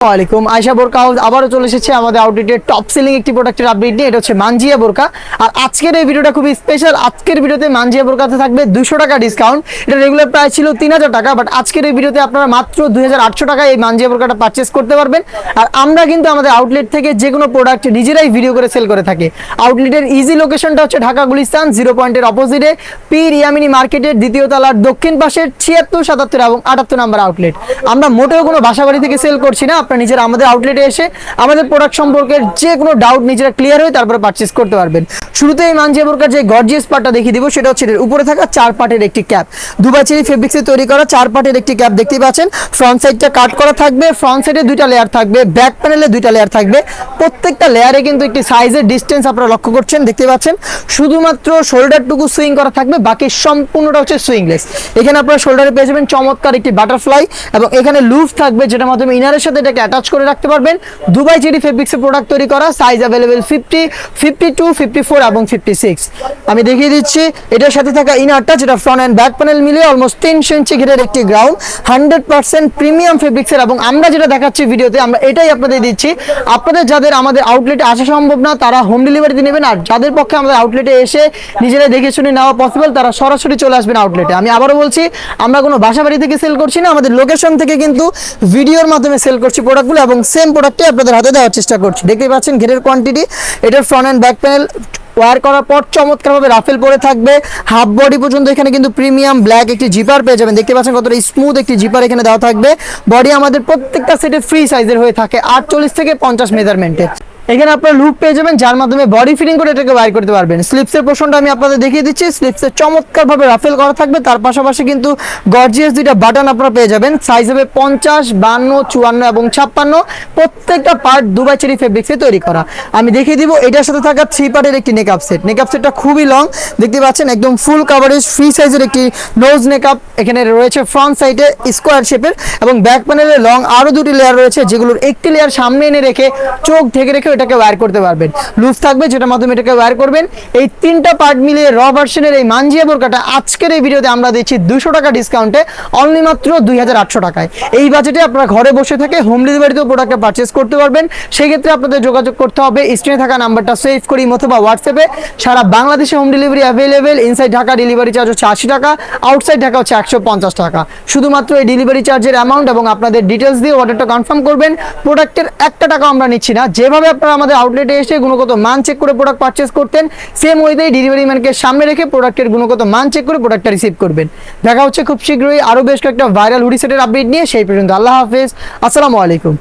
ওয়ালাইকুম আয়শা বোরকা হাউস আবারও চলে এসেছে আমাদের আউটলেটের টপ সেলিং একটি প্রোডাক্টের আপডেট নিয়ে। এটা হচ্ছে মানজিয়া বোরকা। আর আজকের এই ভিডিওটা খুবই স্পেশাল। আজকের ভিডিওতে মানজিয়া বোরকাতে থাকবে 200 টাকা ডিসকাউন্ট। এটা রেগুলার প্রাইস ছিল 3000 টাকা, বাট আজকের এই ভিডিওতে আপনারা মাত্র 2800 টাকায় এই মানজিয়া বোরকাটা পারচেস করতে পারবেন। আর আমরা কিন্তু আমাদের আউটলেট থেকে যে কোনো প্রোডাক্ট নিজেরাই ভিডিও করে সেল করে থাকি। আউটলেটের ইজি লোকেশনটা হচ্ছে ঢাকা গুলিস্তান 0 পয়েন্টের অপোজিটে পীর ইয়ামিনী মার্কেটের দ্বিতীয় তলার দক্ষিণ পাশের 76, 77 এবং 78 নাম্বার আউটলেট। আমরা মোটেও কোনো বাসাবাড়ি থেকে সেল করছি না। আপনারা নিজেরা আমাদের আউটলেটে এসে আমাদের প্রোডাক্ট সম্পর্কে যে কোনো ডাউট নিজেরা ক্লিয়ার হয়ে তারপরে পারচেস করতে পারবেন। শুরুতে এই মানজিয়া বোরকার যে গর্জিয়াস পার্টটা দেখিয়ে দিব সেটা হচ্ছে উপরে থাকা 4 পার্টের একটি ক্যাপ, দুবাই চেরি ফেব্রিক্সে তৈরি করা 4 পার্টের একটি ক্যাপ দেখতে পাচ্ছেন। ফ্রন্ট সাইডটা কাট করা থাকবে, ফ্রন্ট সাইডে 2টা লেয়ার থাকবে, ব্যাক প্যানেলে 2টা লেয়ার থাকবে। প্রত্যেকটা লেয়ারে কিন্তু একটি সাইজের ডিসটেন্স আপনারা লক্ষ্য করছেন, দেখতে পাচ্ছেন। শুধুমাত্র শোল্ডারটুকু সুইং করা থাকবে, বাকি সম্পূর্ণটা হচ্ছে সুইংলেস। এখানে আপনারা শোল্ডারে পেয়ে যাবেন চমৎকার একটি বাটারফ্লাই এবং এখানে লুজ থাকবে, যেটার মাধ্যমে ইনারের সাথে এটাকে অ্যাটাচ করে রাখতে পারবেন। দুবাই চেরি ফেব্রিক্সের প্রোডাক্ট তৈরি করা, সাইজ অ্যাভেলেবেল 50, 52, 54 এবং 56। আমি দেখিয়ে দিচ্ছি এটার সাথে থাকা ইনারটা, যেটা ফ্রন্ট এন্ড ব্যাক প্যানেল মিলিয়ে অলমোস্ট 300 ইঞ্চি ঘেরের একটি গ্রাউন্ড, 100% প্রিমিয়াম ফেব্রিক্সের। এবং আমরা যেটা দেখাচ্ছি ভিডিওতে, আমরা এটাই আপনাদের দিচ্ছি। আপনাদের যাদের আমাদের আউটলেটে আসা সম্ভব না তারা হোম ডেলিভারিতে নেবেন, আর যাদের পক্ষে আমাদের আউটলেটে এসে নিজেরা দেখে শুনে নেওয়া পসিবল তারা সরাসরি চলে আসবেন আউটলেটে। আমি আবারও বলছি, আমরা কোনো বাসাবাড়ি থেকে সেল করছি না, আমাদের লোকেশন থেকে কিন্তু ভিডিওর মাধ্যমে সেল করছি প্রোডাক্টগুলো এবং সেম প্রোডাক্টই আপনাদের হাতে দেওয়ার চেষ্টা করছি। দেখতে পাচ্ছেন ঘেরের কোয়ান্টিটি, এটার front and back panel wear করার পর চমৎকারভাবে রাফেল পরে থাকবে। হাফ বডি পর্যন্ত এখানে কিন্তু প্রিমিয়াম ব্ল্যাক একটি জিপার পেয়ে যাবেন, দেখতে পাচ্ছেন কতটা স্মুথ একটি জিপার এখানে দেওয়া থাকবে। বডি আমাদের প্রত্যেকটা সেটে ফ্রি সাইজের হয়ে থাকে 48 থেকে 50 মেজারমেন্টে। এখানে আপনারা লুপ পেয়ে যাবেন, যার মাধ্যমে বডি ফিটিং করে এটাকে ওয়্যার করতে পারবেন। স্লিপসের পোর্শনটা আমি আপনাদের দেখিয়ে দিচ্ছি। স্লিপসে চমৎকারভাবে রাফেল করা থাকবে, তার পাশাপাশি কিন্তু গর্জিয়াস 2টা বাটন আপনারা পেয়ে যাবেন। সাইজ হবে 50, 52, 54 এবং 56। প্রত্যেকটা পার্ট দুবাই চেরি ফেব্রিক্সে তৈরি করা। আমি দেখিয়ে দিব এটার সাথে থাকা 3 পার্টের একটি নেকআপ সেট। নেকআপ সেটটা খুবই লং, দেখতে পাচ্ছেন একদম ফুল কাভারেজ ফ্রি সাইজের একটি নোজ নেকআপ এখানে রয়েছে ফ্রন্ট সাইডে স্কোয়ার শেপের, এবং ব্যাক প্যানেলে লং আরো 2টি লেয়ার রয়েছে, যেগুলোর একটি লেয়ার সামনে এনে রেখে চোখ ঢেকে রেখে এটাকে ওয়্যার করতে পারবেন। লুজ থাকবে, যেটার মাধ্যমে এটাকে ওয়্যার করবেন। এই 3টা পার্ট মিলিয়ে র ভার্সনের এই মানজিয়া বোরকাটা আজকের এই ভিডিওতে আমরা দিচ্ছি 200 টাকা ডিসকাউন্টে, অনলি মাত্র 2800 টাকায়। এই বাজেটে আপনারা ঘরে বসে থেকে হোম ডেলিভারিতেও প্রোডাক্টটা পারচেস করতে পারবেন। সেই ক্ষেত্রে আপনাদের যোগাযোগ করতে হবে স্ক্রিনে থাকা নাম্বারটা সেভ করি অথবা হোয়াটসঅ্যাপে। সারা বাংলাদেশে home delivery available. Inside Dhaka delivery charge হচ্ছে 80 টাকা, আউটসাইড ঢাকা হচ্ছে 150 টাকা। শুধুমাত্র এই ডেলিভারি চার্জের অ্যামাউন্ট এবং আপনাদের ডিটেলস দিয়ে অর্ডারটা কনফার্ম করবেন। প্রোডাক্টের 1 টাকা আমরা নিচ্ছি না। যেভাবে আপনারা আমাদের আউটলেটে এসে গুণগত মান চেক করে প্রোডাক্ট পারচেস করতেন, সেম ওয়েতেই ডেলিভারি ম্যানকে সামনে রেখে প্রোডাক্টের গুণগত মান চেক করে প্রোডাক্টটা রিসিভ করবেন। দেখা হচ্ছে খুব শীঘ্রই আরো বেশ কয়েকটা ভাইরাল হুডি সেটের আপডেট নিয়ে। সেই পর্যন্ত আল্লাহ হাফেজ, আসসালামু আলাইকুম।